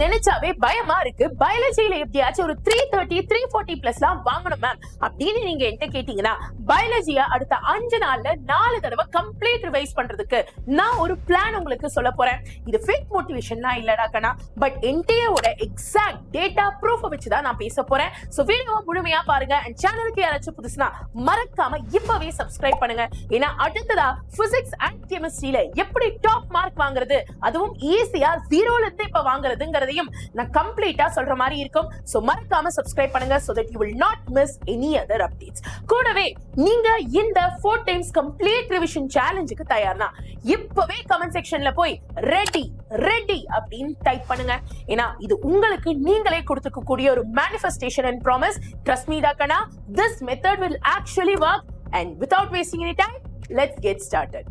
நினைச்சாவே பயமா இருக்கு. பயாலஜில எப்படியாச்சும் ஒரு 330 340 பிளஸ்லாம் வாங்கணும் மேம் அப்படின்னு நீங்க என்கிட்ட கேட்டீங்கன்னா, பயாலஜியா அடுத்த 5 நாள்ல 4 தடவை கம்ப்ளீட் ரிவைஸ் பண்றதுக்கு நான் ஒரு பிளான் உங்களுக்கு சொல்ல போறேன். இது ஃபேக் மோட்டிவேஷன்லாம் இல்லடா கண்ணா, பட் என்டிஏவோட எக்ஸாக்ட் டேட்டா ப்ரூஃப் வச்சு தான் நான் பேச போறேன். சோ வீடியோவை முழுமையா பாருங்க. அண்ட் சேனலுக்கு யாராச்சும் புதுசுனா மறக்காம இப்பவே சப்ஸ்கிரைப் பண்ணுங்க. ஏன்னா அடுத்ததா பிசிக்ஸ் அண்ட் கெமிஸ்ட்ரியில எப்படி டாப் மார்க் வாங்குறது, அதுவும் ஈஸியா 0ல இருந்து இப்ப வாங்குறதுங்கிறதையும் நான் கம்ப்ளீட்டா சொல்ற மாதிரி இருக்கும். சோ மறக்காம சப்ஸ்கிரைப் பண்ணுங்க so that you will not miss any other updates. கூடவே நீங்க இந்த 4 times complete revision challenge-க்கு தயார்னா இப்பவே கமெண்ட் செக்ஷன்ல போய் ரெடி ரெடி அப்படின்னு டைப் பண்ணுங்க. ஏன்னா இது உங்களுக்கு நீங்களே கொடுத்துக்க கூடிய ஒரு manifestation and promise. Trust me dakana, this method will actually work. And without wasting any time, let's get started.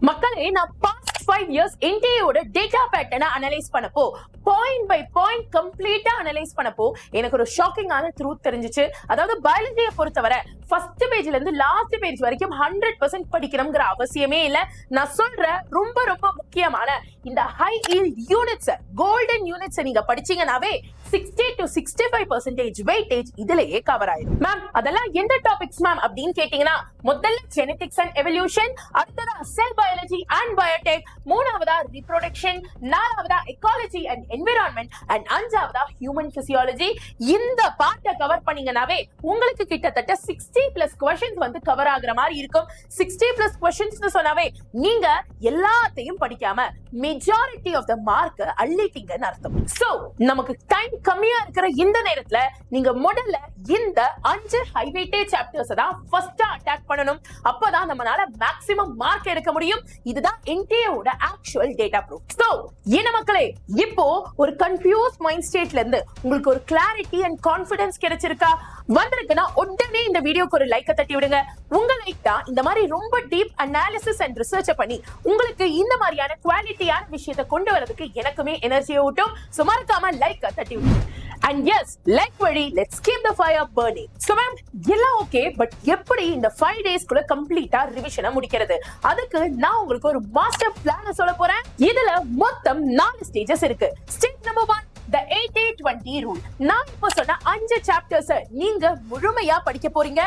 மக்களே, நான் past 5 years NTA-ஓட டேட்டா பேட்டர்னை அனலைஸ் பண்ணப்போ, பாயிண்ட் பை பாயிண்ட் கம்ப்ளீட்டா அனலைஸ் பண்ணப்போ எனக்கு ஒரு ஷாக்கிங்கான ட்ரூத் தெரிஞ்சிச்சு. அதாவது பயாலஜியை பொறுத்தவரை ஃபர்ஸ்ட் பேஜ்ல இருந்து லாஸ்ட் பேஜ் வரைக்கும் 100% படிக்கணும்ங்கிற அவசியமே இல்ல. நான் சொல்ற ரொம்ப ரொம்ப முக்கியமான இந்த high yield units, golden units நீங்க படிச்சீங்கன்னாவே 60 to 65% வெயிட்டேஜ் இதுலயே கவர் ஆயிடும். மேம் அதெல்லாம் எந்த டாபிக்ஸ் மேம் அப்படின்னு கேட்டீங்கன்னா, முதல்ல ஜெனெடிக்ஸ் அண்ட் எவல்யூஷன், அடுத்ததா செல் பயாலஜி அண்ட் பயோடெக், மூணாவதா ரீப்ரொடக்ஷன், நாலாவதா எக்காலஜி அண்ட் என்விரான்மெண்ட், அண்ட் அஞ்சாவதா ஹியூமன் பிசியாலஜி. இந்த பார்ட்டை கவர் பண்ணீங்கன்னாவே உங்களுக்கு கிட்டத்தட்ட 60+ क्वेश्चंस வந்து கவர் ஆகுற மாதிரி இருக்கும். 60+ क्वेश्चंस சொன்னாவே நீங்க எல்லாத்தையும் படிக்காம மெஜாரிட்டி ஆஃப் தி மார்க் அள்ளிட்டீங்கன்னு அர்த்தம். சோ நமக்கு டைம் கம்மியா இருக்கிற இந்த நேரத்துல நீங்க முதல்ல இந்த 5 ஹை வெயிட்டேஜ் சாப்டர்ஸ் தான் ஃபர்ஸ்டா அட்டாக் பண்ணணும். அப்பதான் நம்மளால மேக்ஸிமம் மார்க் எடுக்க முடியும். இதுதான் NTA-ஓட ஆக்சுவல் டேட்டா ப்ரூஃப். சோ என்ன மக்களே, இப்போ ஒரு கன்ஃபியூஸ் மைண்ட் ஸ்டேட்ல இருந்து உங்களுக்கு ஒரு கிளாரிட்டி அண்ட் கான்ஃபிடன்ஸ் கிடைச்சிருக்கா? வந்திருக்குன்னா உடனே இந்த வீடியோக்கு ஒரு லைக் தட்டி விடுங்க. உங்க லைக் தான் இந்த மாதிரி ரொம்ப டீப் அனாலிசிஸ் அண்ட் ரிசர்ச் பண்ணி உங்களுக்கு இந்த மாதிரியான குவாலிட்டியான விஷயத்தை கொண்டு வரதுக்கு எனக்குமே எனர்ஜியை ஊட்டும். சோ மறக்காம லைக் தட்டி விடுங்க. And yes, like வழி, let's keep the fire burning. So ma'am, எல்லாம் ஓகே, பட் எப்படி இந்த 5 டேஸ்க்குள்ள கம்ப்ளீட்டா ரிவிஷனை முடிக்கிறது? அதுக்கு நான் உங்களுக்கு ஒரு மாஸ்டர் பிளான் சொல்ல போறேன். இதுல மொத்தம் 4 ஸ்டேஜஸ் இருக்கு. Stage number 1, the 80-20 rule. நான் இப்ப சொன்ன 5 சாப்டர்ஸ் நீங்க முழுமையா படிக்க போறீங்க.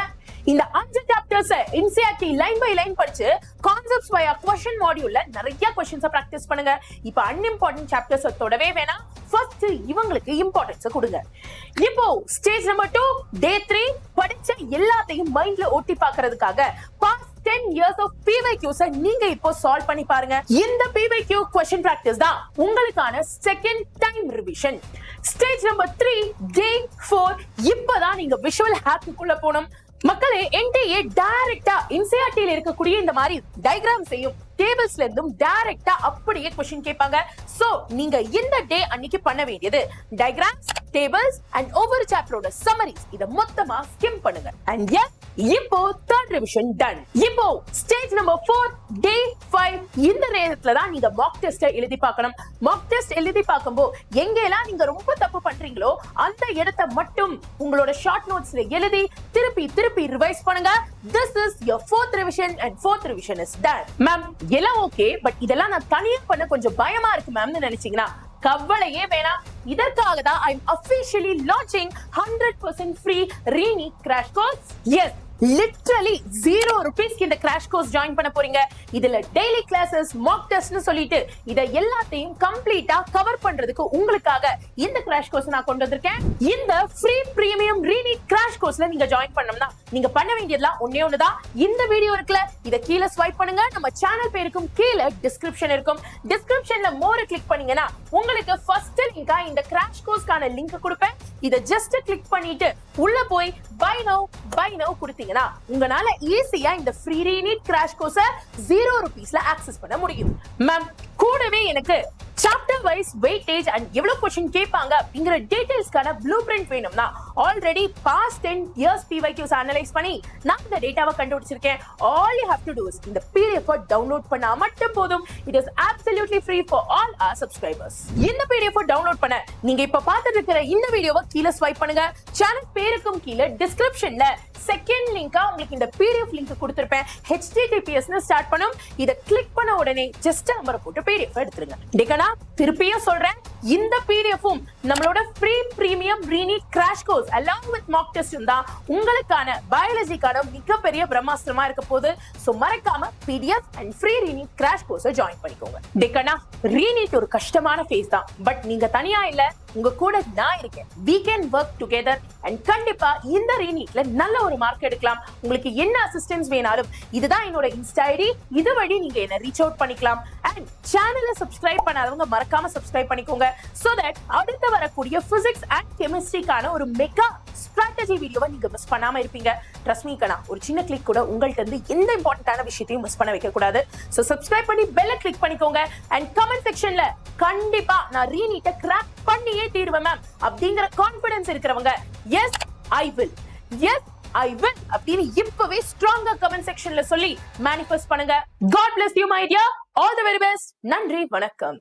இந்த 5 chapters NCERT line by line படிச்சு கான்செப்ட்ஸ் வயா क्वेश्चन மாடியூல்ல நிறைய क्वेश्चंस பிராக்டீஸ் பண்ணுங்க. இப்போ அன்இம்பார்ட்டன்ட் சாப்டர்ஸ் தொடவே வேணாம். ஃபர்ஸ்ட் இவங்களுக்கு இம்பார்ட்டன்ஸ் கொடுங்க. இப்போ ஸ்டேஜ் நம்பர் 2, டே 3 படிச்ச எல்லாத்தையும் மைண்ட்ல ஓட்டி பார்க்கிறதுக்காக பாஸ்ட் 10 years of PYQs நீங்க இப்போ சால்வ் பண்ணி பாருங்க. இந்த PYQ क्वेश्चन பிராக்டீஸ் தான் உங்களுக்கான second time revision. Stage number 3, டே 4 இப்பதான் நீங்க விஷுவல் ஹேக்குக்குள்ள போணும். மக்களே, NTA டைரக்டா NCERT-ல இருக்கக்கூடிய இந்த மாதிரி டயகிராம் செய்யும் டேபிள்ஸ்ல இருந்தும் டைரக்டா அப்படியே क्वेश्चन கேட்பாங்க. சோ நீங்க இந்த டே அன்னைக்கு பண்ண வேண்டியது டயகிராம்ஸ், டேபிள்ஸ் அண்ட் ஒவ்வொரு சாப்டரோட சம்மரிஸ் இத மொத்தமா ஸ்கிம் பண்ணுங்க. அண்ட் எஸ், இப்போ தேர்ட் ரிவிஷன் டன். இப்போ ஸ்டேஜ் நம்பர் 4, டே 5 இந்த நேரத்துல தான் நீங்க மாக் டெஸ்ட் எழுதி பார்க்கணும். மாக் டெஸ்ட் எழுதி பார்க்கும்போது எங்கெல்லாம் நீங்க ரொம்ப தப்பு பண்றீங்களோ அந்த இடத்தை மட்டும் உங்களோட ஷார்ட் நோட்ஸ்ல எழுதி திருப்பி திருப்பி ரிவைஸ் பண்ணுங்க. This is your 4th revision and 4th revision is done. Ma'am எல்லாம் ஓகே, பட் இதெல்லாம் நான் தனியா பண்ண கொஞ்சம் பயமா இருக்கு மேம்னு நினைச்சீங்கன்னா கவலையே வேணாம். இதற்காக தான் I am officially launching 100% free ReNEET crash course. Yes, literally 0 rupees இந்த கிராஷ் கோர்ஸ் ஜாயின் பண்ண போறீங்க. இதுல டெய்லி கிளாसेस, மாக் டெஸ்ட்னு சொல்லிட்டு இத எல்லாத்தையும் கம்ப்ளீட்டா கவர் பண்றதுக்கு உங்களுக்காக இந்த கிராஷ் கோர்ஸ் நான் கொண்டு வந்திருக்கேன். இந்த ஃப்ரீ பிரீமியம் ReNEET கிராஷ் கோர்ஸ்ல நீங்க ஜாயின் பண்ணனும்னா நீங்க பண்ண வேண்டியதெல்லாம் ஒண்ணே ஒண்ணுதான். இந்த வீடியோ இருக்குல, இத கீழ ஸ்வைப் பண்ணுங்க. நம்ம சேனல் பேருக்கும் கீழ டிஸ்கிரிப்ஷன் இருக்கும். டிஸ்கிரிப்ஷன்ல மோர் கிளிக் பண்ணீங்கன்னா உங்களுக்கு ஃபர்ஸ்ட் லிங்கா இந்த கிராஷ் கோர்ஸ்க்கான லிங்க் கொடுப்பேன். இத ஜஸ்ட் கிளிக் பண்ணிட்டு உள்ள போய் பை நவ கொடுத்தீங்கன்னா உங்களால ஈஸியா இந்த ஃப்ரீ ReNEET கிராஷ் கோர்ஸ 0 ரூபீஸ்ல ஆக்சஸ் பண்ண முடியும். மேம் கூடவே எனக்கு சாப்டர் வைஸ் வெயிட்டேஜ் அண்ட் எவ்வளவு क्वेश्चन கேட்பாங்க அப்படிங்கிற டீடைல்ஸ்க்கான ப்ளூ பிரிண்ட் வேணும்னா already past 10 years PYQs analyse பண்ணி நான் இந்த டேட்டாவை கண்டுபிடிச்சிருக்கேன். All you have to do is இந்த PDF டவுன்லோட் பண்ணா மட்டும் போதும். It is absolutely free for all our subscribers. இந்த PDF டவுன்லோட் பண்ண நீங்க இப்ப பார்த்துட்டு இருக்கிற இந்த வீடியோவை கீழ ஸ்வைப் பண்ணுங்க. சேனல் பேருக்கும் கீழ டிஸ்கிரிப்ஷன்ல செகண்ட் லிங்கா உங்களுக்கு இந்த PDF லிங்க் கொடுத்திருப்பேன். HTTPS னு ஸ்டார்ட் பண்ணும். இத கிளிக் பண்ண உடனே ஜஸ்ட் நம்பரை போட்டு PDF எடுத்துருங்க. டேக்கனா திருப்பியும் சொல்றேன், இந்த PDFம் நம்மளோட free premium re-NEET crash course along with mock test தான் உங்களுக்கான பயாலஜிக்கான மிகப்பெரிய பிரம்மாஸ்திரமா இருக்க போகுது. சோ மறக்காம PDF and free re-NEET crash கோர்ஸை ஜாயின் பண்ணிக்கோங்க. டேக்கனா ரீநீட் ஒரு கஷ்டமான ஃபேஸ் தான், பட் நீங்க தனியா இல்ல, உங்க கூட நான் இருக்கேன். we can work together and கண்டிப்பா இந்த ரீநீட்ல நல்ல ஒரு மார்க் எடுக்கலாம். உங்களுக்கு என்ன அசிஸ்டன்ஸ் வேணாலும் இதுதான் என்னோட இன்ஸ்டா ஐடி. இது வழி நீங்க என்ன ரீச் அவுட் பண்ணிக்கலாம். அண்ட் சேனலை சப்ஸ்கிரைப் பண்ணாதவங்க மறக்காம சப்ஸ்கிரைப் பண்ணிக்கோங்க. so that அடுத்து வரக்கூடிய பிசிக்ஸ் அண்ட் கெமிஸ்ட்ரிக்கான ஒரு மெகா ஸ்ட்ராட்டஜி வீடியோவை நீங்க மிஸ் பண்ணாம இருப்பீங்க. ட்ரஸ்ட் மீ கண்ணா, ஒரு சின்ன கிளிக் கூட உங்கள்ட்ட இருந்து எந்த இம்பார்ட்டன்டான விஷயத்தையும் மிஸ் பண்ண வைக்க கூடாது. சோ சப்ஸ்கிரைப் பண்ணி பெல்ல கிளிக் பண்ணிக்கோங்க. அண்ட் கமெண்ட் செக்ஷன்ல கண்டிப்பா நான் ரீநீட்டை கிராக் பண்ணியே தீருவேன் மேம் அப்படிங்கிற கான்ஃபிடன்ஸ் இருக்கிறவங்க yes I will, yes I will அப்படின்னு இப்பவே ஸ்ட்ராங்கா கமெண்ட் செக்ஷன்ல சொல்லி மேனிஃபெஸ்ட் பண்ணுங்க. God bless you my dear. All the very best. நன்றி, வணக்கம்.